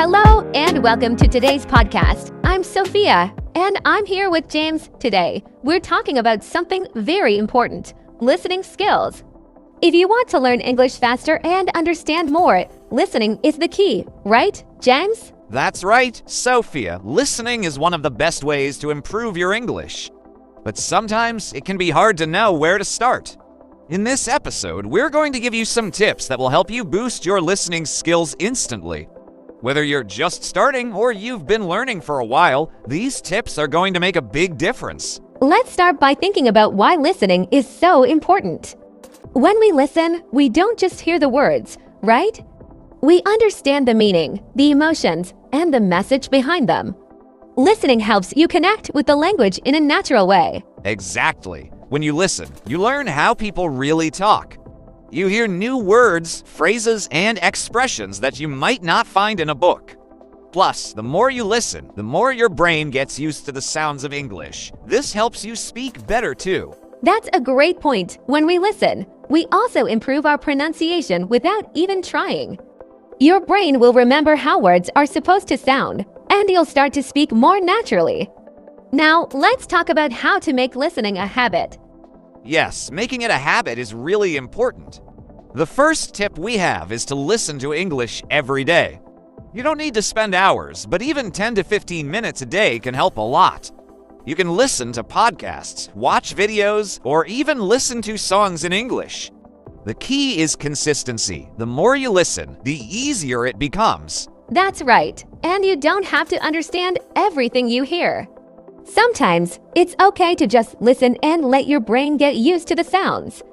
Hello and welcome to today's podcast. I'm Sophia and I'm here with James today. We're talking about something very important, listening skills. If you want to learn English faster and understand more, listening is the key, right, James? That's right, Sophia. Listening is one of the best ways to improve your English. But sometimes it can be hard to know where to start. In this episode, we're going to give you some tips that will help you boost your listening skills instantly. Whether you're just starting or you've been learning for a while, these tips are going to make a big difference. Let's start by thinking about why listening is so important. When we listen, we don't just hear the words, right? We understand the meaning, the emotions, and the message behind them. Listening helps you connect with the language in a natural way. Exactly. When you listen, you learn how people really talk. You hear new words, phrases, and expressions that you might not find in a book. Plus, the more you listen, the more your brain gets used to the sounds of English. This helps you speak better too. That's a great point. When we listen, we also improve our pronunciation without even trying. Your brain will remember how words are supposed to sound, and you'll start to speak more naturally. Now, let's talk about how to make listening a habit. Yes, making it a habit is really important. The first tip we have is to listen to English every day. You don't need to spend hours, but even 10 to 15 minutes a day can help a lot. You can listen to podcasts, watch videos, or even listen to songs in English. The key is consistency. The more you listen, the easier it becomes. That's right, and you don't have to understand everything you hear. Sometimes, it's okay to just listen and let your brain get used to the sounds.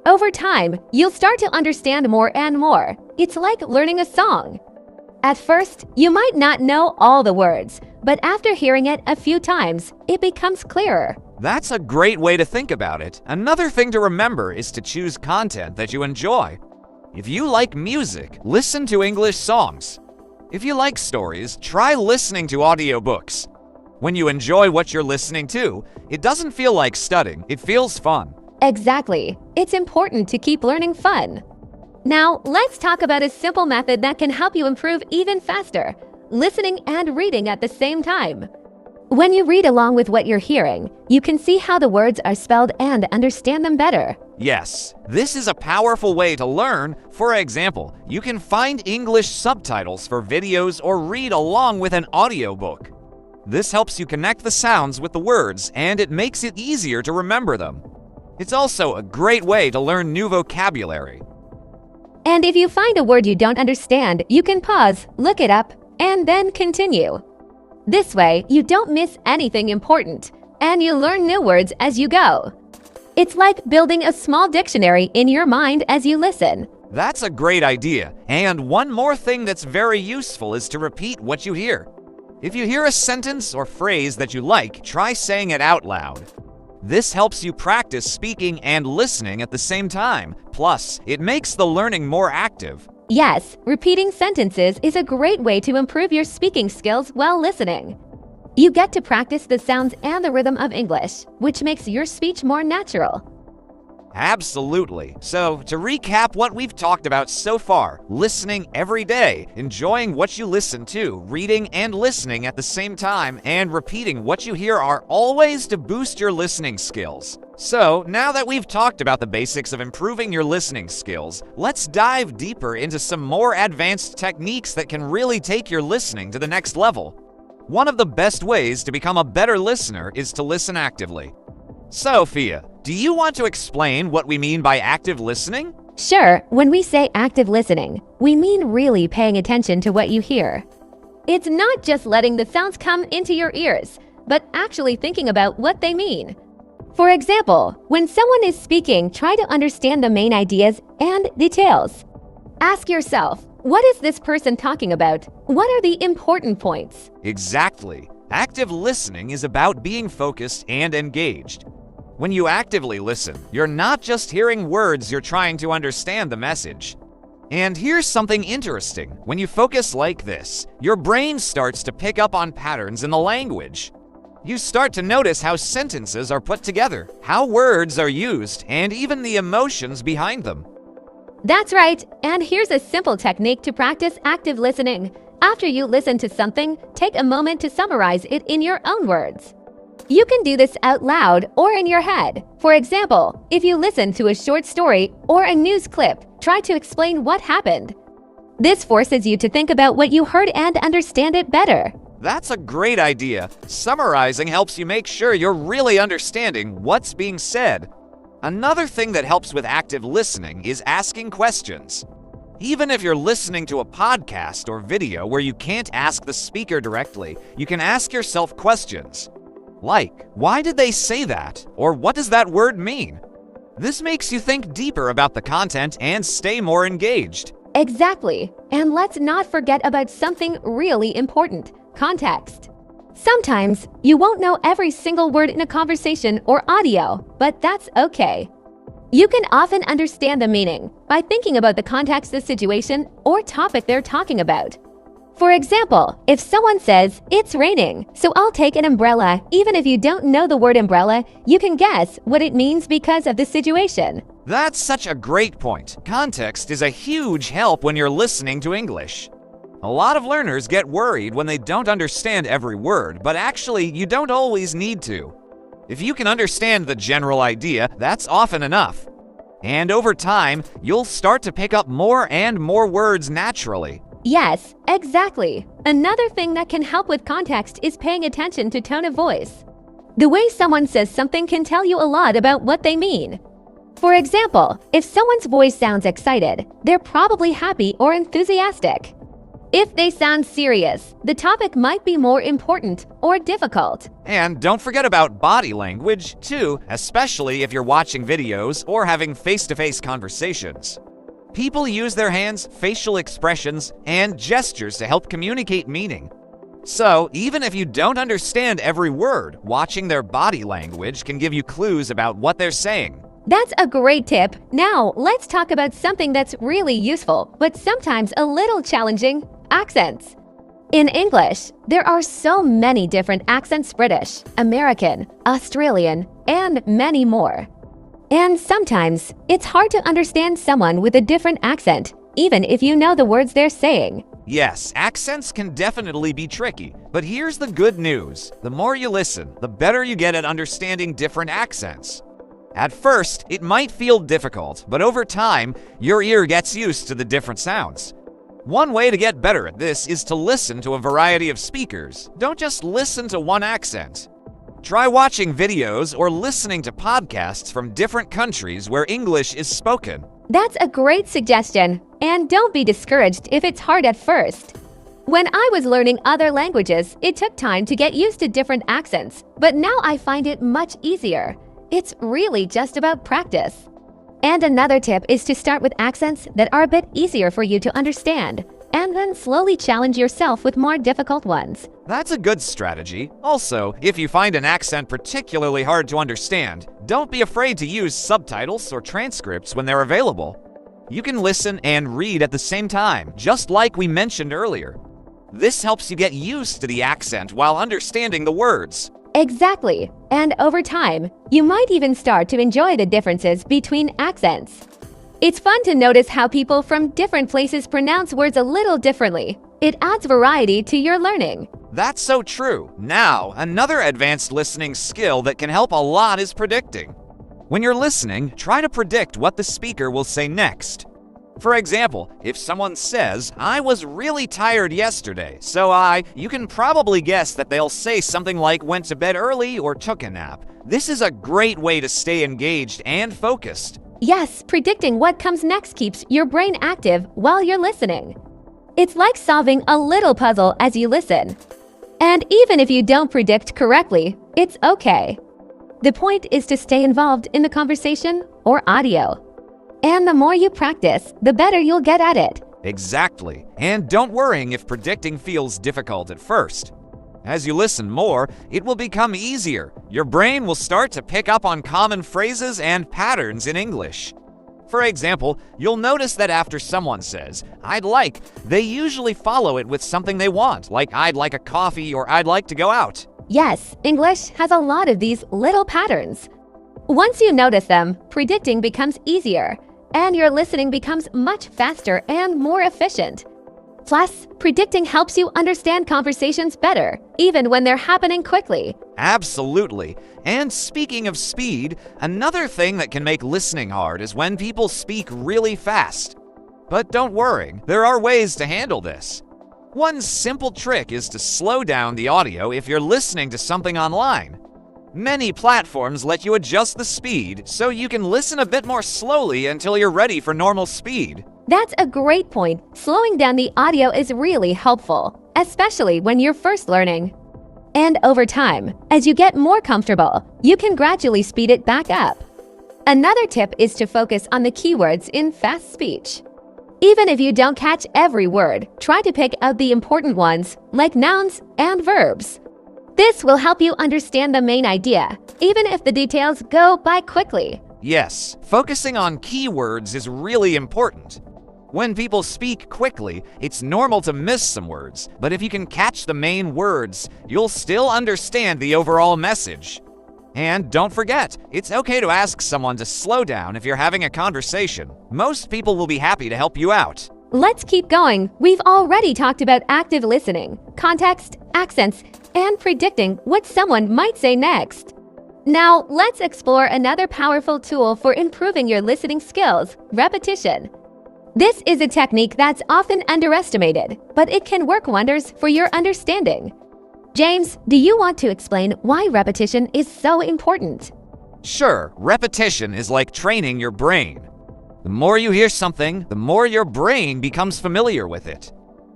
Over time, you'll start to understand more and more. It's like learning a song. At first, you might not know all the words, but after hearing it a few times, it becomes clearer. That's a great way to think about it. Another thing to remember is to choose content that you enjoy. If you like music, listen to English songs. If you like stories, try listening to audiobooks. When you enjoy what you're listening to, it doesn't feel like studying, it feels fun. Exactly. It's important to keep learning fun. Now, let's talk about a simple method that can help you improve even faster, listening and reading at the same time. When you read along with what you're hearing, you can see how the words are spelled and understand them better. Yes, this is a powerful way to learn. For example, you can find English subtitles for videos or read along with an audiobook. This helps you connect the sounds with the words, and it makes it easier to remember them. It's also a great way to learn new vocabulary. And if you find a word you don't understand, you can pause, look it up, and then continue. This way, you don't miss anything important, and you learn new words as you go. It's like building a small dictionary in your mind as you listen. That's a great idea. And one more thing that's very useful is to repeat what you hear. If you hear a sentence or phrase that you like, try saying it out loud. This helps you practice speaking and listening at the same time. Plus, it makes the learning more active. Yes, repeating sentences is a great way to improve your speaking skills while listening. You get to practice the sounds and the rhythm of English, which makes your speech more natural. Absolutely. So, to recap what we've talked about so far, listening every day, enjoying what you listen to, reading and listening at the same time, and repeating what you hear are all ways to boost your listening skills. So, now that we've talked about the basics of improving your listening skills, let's dive deeper into some more advanced techniques that can really take your listening to the next level. One of the best ways to become a better listener is to listen actively. Sophia, do you want to explain what we mean by active listening? Sure, when we say active listening, we mean really paying attention to what you hear. It's not just letting the sounds come into your ears, but actually thinking about what they mean. For example, when someone is speaking, try to understand the main ideas and details. Ask yourself, what is this person talking about? What are the important points? Exactly. Active listening is about being focused and engaged. When you actively listen, you're not just hearing words, you're trying to understand the message. And here's something interesting. When you focus like this, your brain starts to pick up on patterns in the language. You start to notice how sentences are put together, how words are used, and even the emotions behind them. That's right, and here's a simple technique to practice active listening. After you listen to something, take a moment to summarize it in your own words. You can do this out loud or in your head. For example, if you listen to a short story or a news clip, try to explain what happened. This forces you to think about what you heard and understand it better. That's a great idea. Summarizing helps you make sure you're really understanding what's being said. Another thing that helps with active listening is asking questions. Even if you're listening to a podcast or video where you can't ask the speaker directly, you can ask yourself questions. Like, why did they say that? Or what does that word mean? This makes you think deeper about the content and stay more engaged. Exactly. And let's not forget about something really important: context. Sometimes you won't know every single word in a conversation or audio, but that's okay. You can often understand the meaning by thinking about the context of the situation or topic they're talking about. For example, if someone says, "It's raining, so I'll take an umbrella," even if you don't know the word umbrella, you can guess what it means because of the situation. That's such a great point. Context is a huge help when you're listening to English. A lot of learners get worried when they don't understand every word, but actually, you don't always need to. If you can understand the general idea, that's often enough. And over time, you'll start to pick up more and more words naturally. Yes, exactly. Another thing that can help with context is paying attention to tone of voice. The way someone says something can tell you a lot about what they mean. For example, if someone's voice sounds excited, they're probably happy or enthusiastic. If they sound serious, the topic might be more important or difficult. And don't forget about body language, too, especially if you're watching videos or having face-to-face conversations. People use their hands, facial expressions, and gestures to help communicate meaning. So, even if you don't understand every word, watching their body language can give you clues about what they're saying. That's a great tip. Now, let's talk about something that's really useful, but sometimes a little challenging: accents. In English, there are so many different accents: British, American, Australian, and many more. And sometimes, it's hard to understand someone with a different accent, even if you know the words they're saying. Yes, accents can definitely be tricky, but here's the good news. The more you listen, the better you get at understanding different accents. At first, it might feel difficult, but over time, your ear gets used to the different sounds. One way to get better at this is to listen to a variety of speakers. Don't just listen to one accent. Try watching videos or listening to podcasts from different countries where English is spoken. That's a great suggestion, and don't be discouraged if it's hard at first. When I was learning other languages, it took time to get used to different accents, but now I find it much easier. It's really just about practice. And another tip is to start with accents that are a bit easier for you to understand, and then slowly challenge yourself with more difficult ones. That's a good strategy. Also, if you find an accent particularly hard to understand, don't be afraid to use subtitles or transcripts when they're available. You can listen and read at the same time, just like we mentioned earlier. This helps you get used to the accent while understanding the words. Exactly. And over time, you might even start to enjoy the differences between accents. It's fun to notice how people from different places pronounce words a little differently. It adds variety to your learning. That's so true. Now, another advanced listening skill that can help a lot is predicting. When you're listening, try to predict what the speaker will say next. For example, if someone says, "I was really tired yesterday, you can probably guess that they'll say something like went to bed early or took a nap. This is a great way to stay engaged and focused. Yes, predicting what comes next keeps your brain active while you're listening. It's like solving a little puzzle as you listen. And even if you don't predict correctly, it's okay. The point is to stay involved in the conversation or audio. And the more you practice, the better you'll get at it. Exactly. And don't worry if predicting feels difficult at first. As you listen more, it will become easier. Your brain will start to pick up on common phrases and patterns in English. For example, you'll notice that after someone says, "I'd like," they usually follow it with something they want, like "I'd like a coffee" or "I'd like to go out." Yes, English has a lot of these little patterns. Once you notice them, predicting becomes easier, and your listening becomes much faster and more efficient. Plus, predicting helps you understand conversations better, even when they're happening quickly. Absolutely. And speaking of speed, another thing that can make listening hard is when people speak really fast. But don't worry, there are ways to handle this. One simple trick is to slow down the audio if you're listening to something online. Many platforms let you adjust the speed so you can listen a bit more slowly until you're ready for normal speed. That's a great point. Slowing down the audio is really helpful, especially when you're first learning. And over time, as you get more comfortable, you can gradually speed it back up. Another tip is to focus on the keywords in fast speech. Even if you don't catch every word, try to pick out the important ones, like nouns and verbs. This will help you understand the main idea, even if the details go by quickly. Yes, focusing on keywords is really important. When people speak quickly, it's normal to miss some words, but if you can catch the main words, you'll still understand the overall message. And don't forget, it's okay to ask someone to slow down if you're having a conversation. Most people will be happy to help you out. Let's keep going. We've already talked about active listening, context, accents, and predicting what someone might say next. Now, let's explore another powerful tool for improving your listening skills: repetition. This is a technique that's often underestimated, but it can work wonders for your understanding. James, do you want to explain why repetition is so important? Sure, repetition is like training your brain. The more you hear something, the more your brain becomes familiar with it.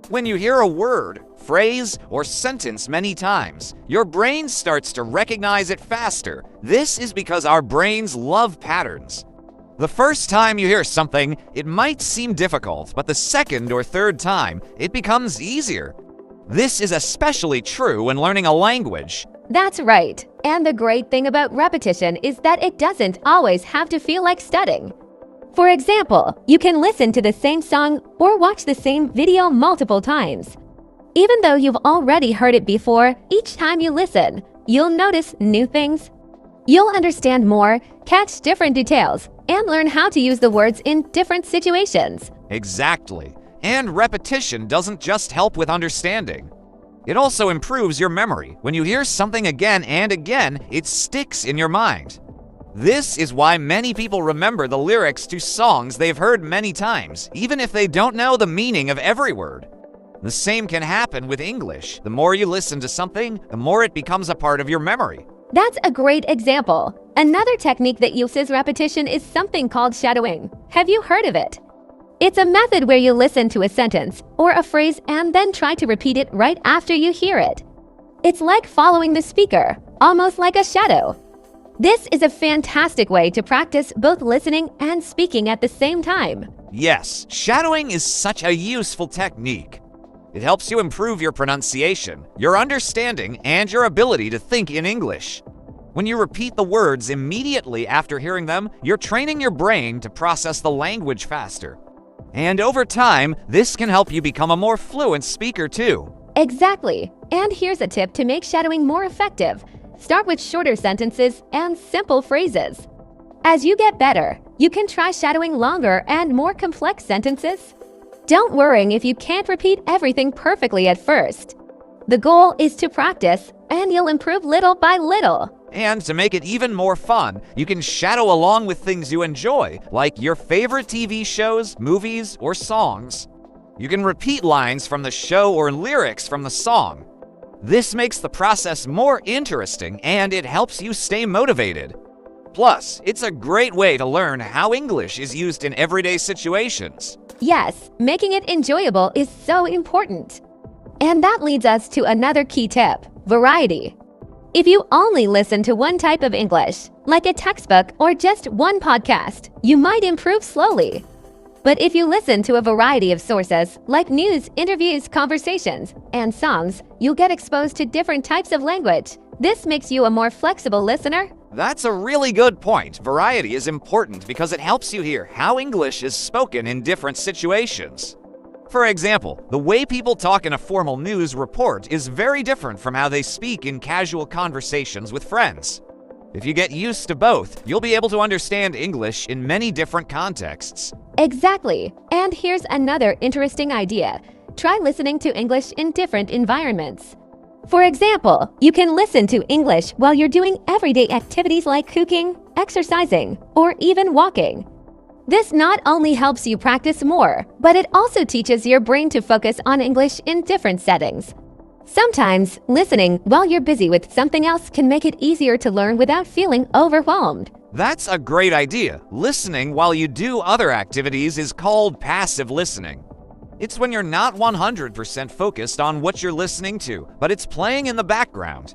When you hear a word, phrase, or sentence many times, your brain starts to recognize it faster. This is because our brains love patterns. The first time you hear something, it might seem difficult, but the second or third time, it becomes easier. This is especially true when learning a language. That's right. And the great thing about repetition is that it doesn't always have to feel like studying. For example, you can listen to the same song or watch the same video multiple times. Even though you've already heard it before, each time you listen, you'll notice new things. You'll understand more, catch different details, and learn how to use the words in different situations. Exactly. And repetition doesn't just help with understanding. It also improves your memory. When you hear something again and again, it sticks in your mind. This is why many people remember the lyrics to songs they've heard many times, even if they don't know the meaning of every word. The same can happen with English. The more you listen to something, the more it becomes a part of your memory. That's a great example. Another technique that uses repetition is something called shadowing. Have you heard of it? It's a method where you listen to a sentence or a phrase and then try to repeat it right after you hear it. It's like following the speaker, almost like a shadow. This is a fantastic way to practice both listening and speaking at the same time. Yes, shadowing is such a useful technique. It helps you improve your pronunciation, your understanding, and your ability to think in English. When you repeat the words immediately after hearing them, you're training your brain to process the language faster. And over time, this can help you become a more fluent speaker too. Exactly. And here's a tip to make shadowing more effective. Start with shorter sentences and simple phrases. As you get better, you can try shadowing longer and more complex sentences. Don't worry if you can't repeat everything perfectly at first. The goal is to practice, and you'll improve little by little. And to make it even more fun, you can shadow along with things you enjoy, like your favorite TV shows, movies, or songs. You can repeat lines from the show or lyrics from the song. This makes the process more interesting, and it helps you stay motivated. Plus, it's a great way to learn how English is used in everyday situations. Yes, making it enjoyable is so important. And that leads us to another key tip: variety. If you only listen to one type of English, like a textbook or just one podcast, you might improve slowly. But if you listen to a variety of sources, like news, interviews, conversations, and songs, you'll get exposed to different types of language. This makes you a more flexible listener. That's a really good point. Variety is important because it helps you hear how English is spoken in different situations. For example, the way people talk in a formal news report is very different from how they speak in casual conversations with friends. If you get used to both, you'll be able to understand English in many different contexts. Exactly. And here's another interesting idea. try listening to English in different environments. For example, you can listen to English while you're doing everyday activities like cooking, exercising, or even walking. This not only helps you practice more, but it also teaches your brain to focus on English in different settings. Sometimes, listening while you're busy with something else can make it easier to learn without feeling overwhelmed. That's a great idea. Listening while you do other activities is called passive listening. It's when you're not 100% focused on what you're listening to, but it's playing in the background.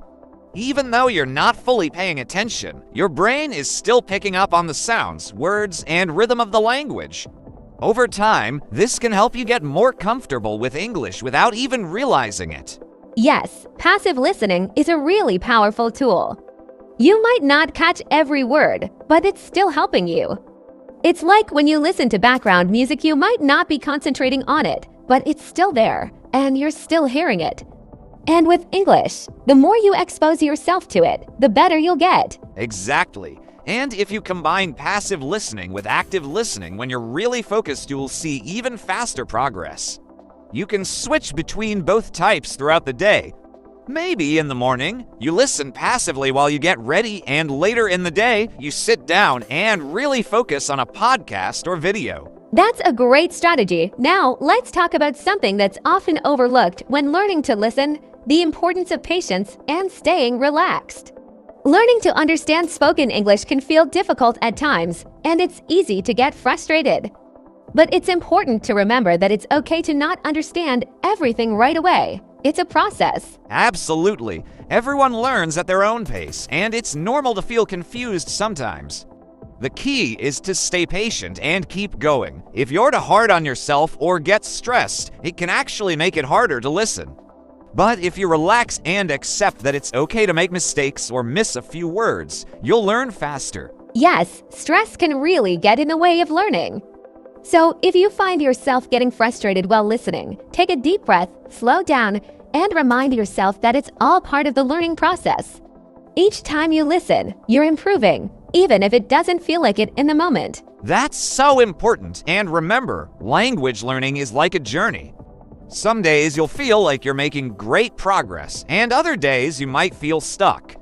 Even though you're not fully paying attention, your brain is still picking up on the sounds, words, and rhythm of the language. Over time, this can help you get more comfortable with English without even realizing it. Yes, passive listening is a really powerful tool. You might not catch every word, but it's still helping you. It's like when you listen to background music, you might not be concentrating on it, but it's still there, and you're still hearing it. And with English, the more you expose yourself to it, the better you'll get. Exactly. And if you combine passive listening with active listening when you're really focused, you'll see even faster progress. You can switch between both types throughout the day. Maybe in the morning, you listen passively while you get ready, and later in the day, you sit down and really focus on a podcast or video. That's a great strategy. Now, let's talk about something that's often overlooked when learning to listen: the importance of patience and staying relaxed. Learning to understand spoken English can feel difficult at times, and it's easy to get frustrated. But it's important to remember that it's okay to not understand everything right away. It's a process. Absolutely. Everyone learns at their own pace, and it's normal to feel confused sometimes. The key is to stay patient and keep going. If you're too hard on yourself or get stressed, it can actually make it harder to listen. But if you relax and accept that it's okay to make mistakes or miss a few words, you'll learn faster. Yes, stress can really get in the way of learning. So if you find yourself getting frustrated while listening, take a deep breath, slow down, and remind yourself that it's all part of the learning process. Each time you listen, you're improving, even if it doesn't feel like it in the moment. That's so important. And remember, language learning is like a journey. Some days you'll feel like you're making great progress, and other days you might feel stuck.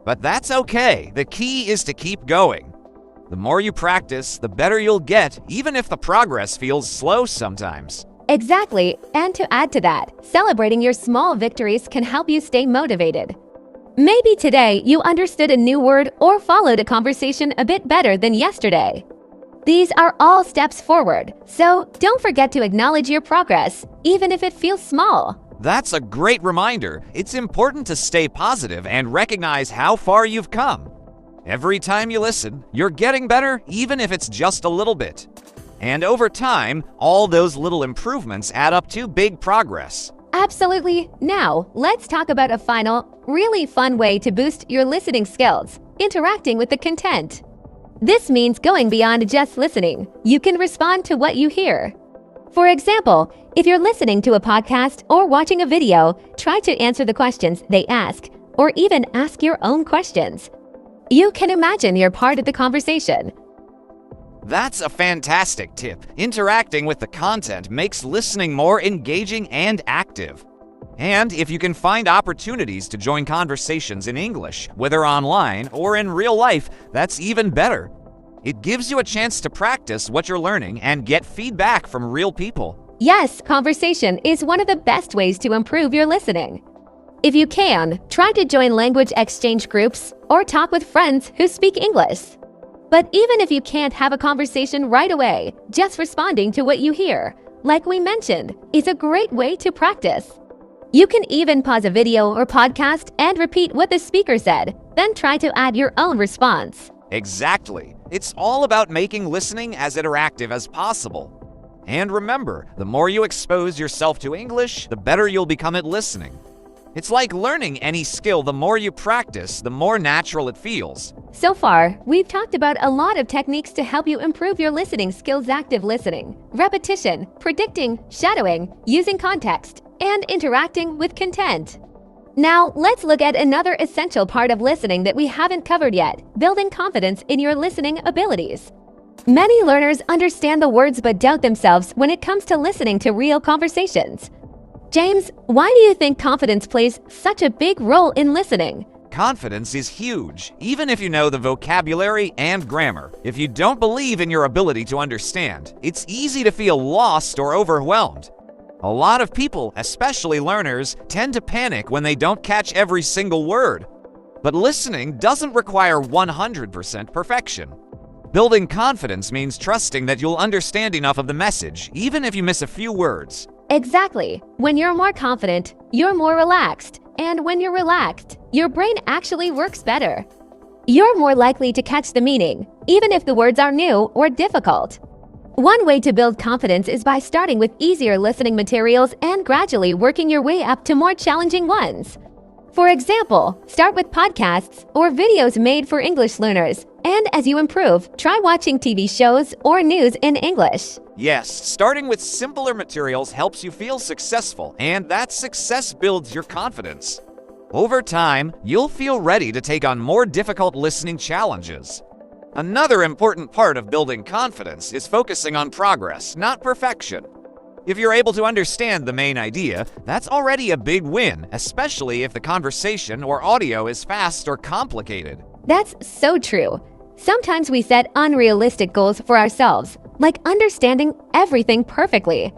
But that's okay. The key is to keep going. The more you practice, the better you'll get, even if the progress feels slow sometimes. Exactly, and to add to that, celebrating your small victories can help you stay motivated. Maybe today you understood a new word or followed a conversation a bit better than yesterday. These are all steps forward, so don't forget to acknowledge your progress, even if it feels small. That's a great reminder. It's important to stay positive and recognize how far you've come. Every time you listen, you're getting better, even if it's just a little bit. And over time, all those little improvements add up to big progress. Absolutely. Now, let's talk about a final, really fun way to boost your listening skills: interacting with the content. This means going beyond just listening. You can respond to what you hear. For example, if you're listening to a podcast or watching a video, try to answer the questions they ask, or even ask your own questions. You can imagine you're part of the conversation. That's a fantastic tip. Interacting with the content makes listening more engaging and active. And if you can find opportunities to join conversations in English, whether online or in real life, that's even better. It gives you a chance to practice what you're learning and get feedback from real people. Yes, conversation is one of the best ways to improve your listening. If you can, try to join language exchange groups or talk with friends who speak English. But even if you can't have a conversation right away, just responding to what you hear, like we mentioned, is a great way to practice. You can even pause a video or podcast and repeat what the speaker said, then try to add your own response. Exactly. It's all about making listening as interactive as possible. And remember, the more you expose yourself to English, the better you'll become at listening. It's like learning any skill. The more you practice, the more natural it feels. So far, we've talked about a lot of techniques to help you improve your listening skills: active listening, repetition, predicting, shadowing, using context, and interacting with content. Now, let's look at another essential part of listening that we haven't covered yet: building confidence in your listening abilities. Many learners understand the words but doubt themselves when it comes to listening to real conversations. James, why do you think confidence plays such a big role in listening? Confidence is huge, even if you know the vocabulary and grammar. If you don't believe in your ability to understand, it's easy to feel lost or overwhelmed. A lot of people, especially learners, tend to panic when they don't catch every single word. But listening doesn't require 100% perfection. Building confidence means trusting that you'll understand enough of the message, even if you miss a few words. Exactly. When you're more confident, you're more relaxed. And when you're relaxed, your brain actually works better. You're more likely to catch the meaning, even if the words are new or difficult. One way to build confidence is by starting with easier listening materials and gradually working your way up to more challenging ones. For example, start with podcasts or videos made for English learners, and as you improve, try watching TV shows or news in English. Yes, starting with simpler materials helps you feel successful, and that success builds your confidence. Over time, you'll feel ready to take on more difficult listening challenges. Another important part of building confidence is focusing on progress, not perfection. If you're able to understand the main idea, that's already a big win, especially if the conversation or audio is fast or complicated. That's so true. Sometimes we set unrealistic goals for ourselves, like understanding everything perfectly.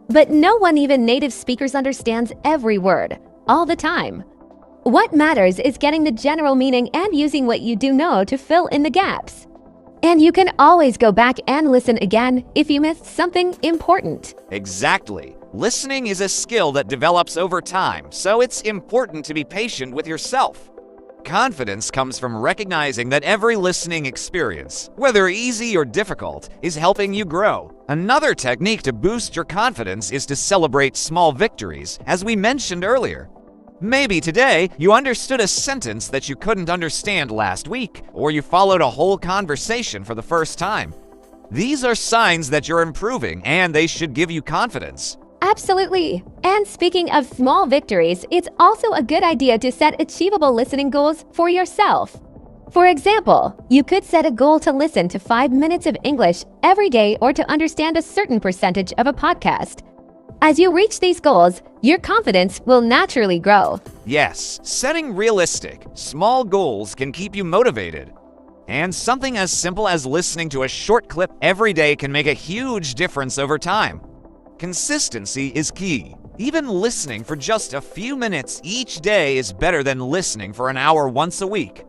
But no one, even native speakers, understands every word, all the time. What matters is getting the general meaning and using what you do know to fill in the gaps. And you can always go back and listen again if you missed something important. Exactly. Listening is a skill that develops over time, so it's important to be patient with yourself. Confidence comes from recognizing that every listening experience, whether easy or difficult, is helping you grow. Another technique to boost your confidence is to celebrate small victories, as we mentioned earlier. Maybe today you understood a sentence that you couldn't understand last week, or you followed a whole conversation for the first time. These are signs that you're improving, and they should give you confidence. Absolutely. And speaking of small victories, it's also a good idea to set achievable listening goals for yourself. For example, you could set a goal to listen to 5 minutes of English every day or to understand a certain percentage of a podcast. As you reach these goals, your confidence will naturally grow. Yes, setting realistic, small goals can keep you motivated. And something as simple as listening to a short clip every day can make a huge difference over time. Consistency is key. Even listening for just a few minutes each day is better than listening for an hour once a week.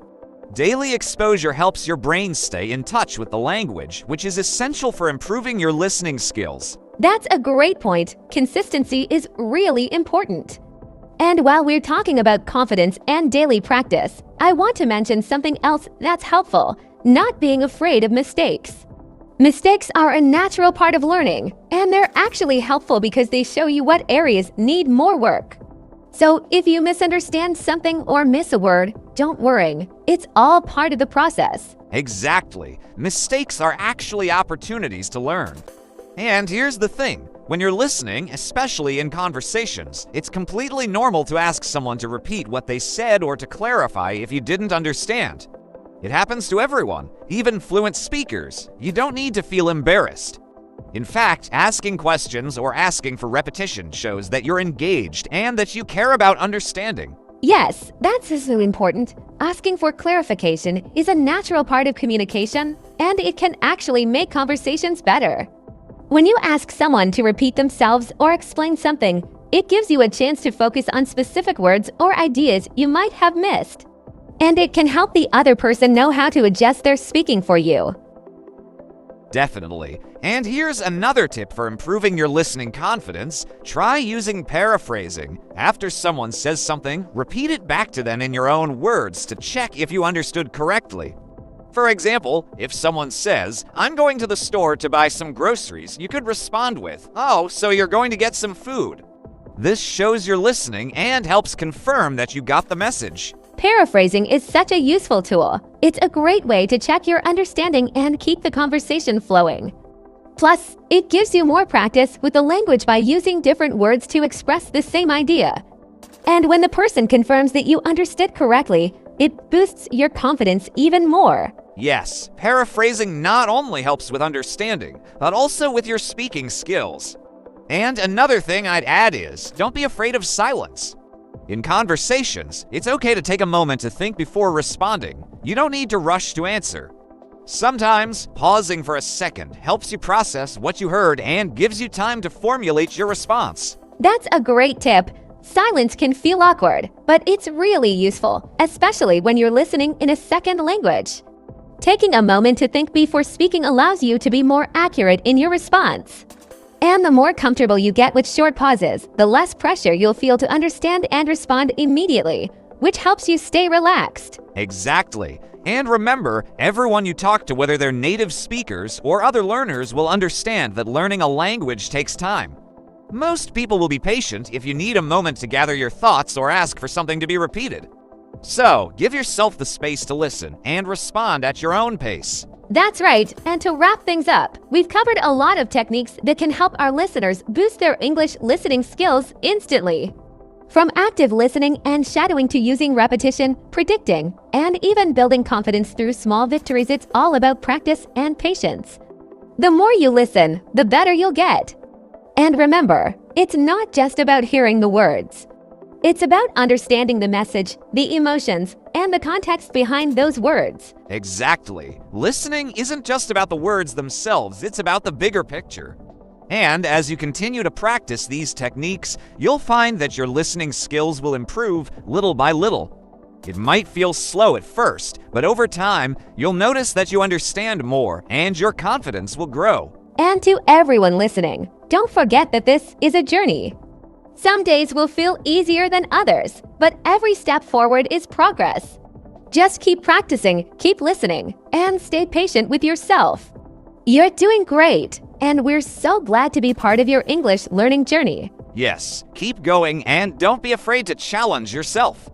Daily exposure helps your brain stay in touch with the language, which is essential for improving your listening skills. That's a great point. Consistency is really important. And while we're talking about confidence and daily practice, I want to mention something else that's helpful: not being afraid of mistakes. Mistakes are a natural part of learning, and they're actually helpful because they show you what areas need more work. So if you misunderstand something or miss a word, don't worry. It's all part of the process. Exactly. Mistakes are actually opportunities to learn. And here's the thing. When you're listening, especially in conversations, it's completely normal to ask someone to repeat what they said or to clarify if you didn't understand. It happens to everyone, even fluent speakers. You don't need to feel embarrassed. In fact, asking questions or asking for repetition shows that you're engaged and that you care about understanding. Yes, that's so important. Asking for clarification is a natural part of communication, and it can actually make conversations better. When you ask someone to repeat themselves or explain something, it gives you a chance to focus on specific words or ideas you might have missed. And it can help the other person know how to adjust their speaking for you. Definitely. And here's another tip for improving your listening confidence. Try using paraphrasing. After someone says something, repeat it back to them in your own words to check if you understood correctly. For example, if someone says, "I'm going to the store to buy some groceries," you could respond with, "Oh, so you're going to get some food." This shows you're listening and helps confirm that you got the message. Paraphrasing is such a useful tool. It's a great way to check your understanding and keep the conversation flowing. Plus, it gives you more practice with the language by using different words to express the same idea. And when the person confirms that you understood correctly, it boosts your confidence even more. Yes, paraphrasing not only helps with understanding, but also with your speaking skills. And another thing I'd add is, don't be afraid of silence. In conversations, it's okay to take a moment to think before responding. You don't need to rush to answer. Sometimes, pausing for a second helps you process what you heard and gives you time to formulate your response. That's a great tip. Silence can feel awkward, but it's really useful, especially when you're listening in a second language. Taking a moment to think before speaking allows you to be more accurate in your response. And the more comfortable you get with short pauses, the less pressure you'll feel to understand and respond immediately, which helps you stay relaxed. Exactly. And remember, everyone you talk to, whether they're native speakers or other learners, will understand that learning a language takes time. Most people will be patient if you need a moment to gather your thoughts or ask for something to be repeated. So, give yourself the space to listen and respond at your own pace. That's right, and to wrap things up, we've covered a lot of techniques that can help our listeners boost their English listening skills instantly. From active listening and shadowing to using repetition, predicting, and even building confidence through small victories, it's all about practice and patience. The more you listen, the better you'll get. And remember, it's not just about hearing the words. It's about understanding the message, the emotions, and the context behind those words. Exactly. Listening isn't just about the words themselves, it's about the bigger picture. And as you continue to practice these techniques, you'll find that your listening skills will improve little by little. It might feel slow at first, but over time, you'll notice that you understand more and your confidence will grow. And to everyone listening, don't forget that this is a journey. Some days will feel easier than others, but every step forward is progress. Just keep practicing, keep listening, and stay patient with yourself. You're doing great, and we're so glad to be part of your English learning journey. Yes, keep going and don't be afraid to challenge yourself.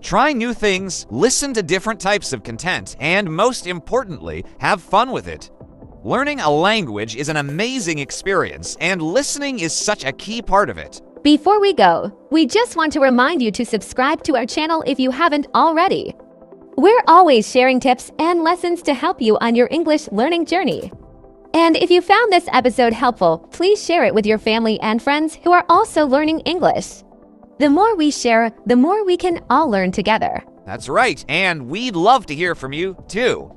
Try new things, listen to different types of content, and most importantly, have fun with it. Learning a language is an amazing experience, and listening is such a key part of it. Before we go, we just want to remind you to subscribe to our channel if you haven't already. We're always sharing tips and lessons to help you on your English learning journey. And if you found this episode helpful, please share it with your family and friends who are also learning English. The more we share, the more we can all learn together. That's right, and we'd love to hear from you, too.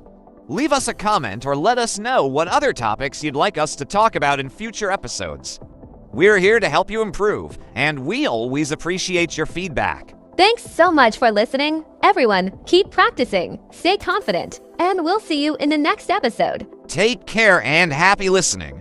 Leave us a comment or let us know what other topics you'd like us to talk about in future episodes. We're here to help you improve, and we always appreciate your feedback. Thanks so much for listening. Everyone, keep practicing, stay confident, and we'll see you in the next episode. Take care and happy listening.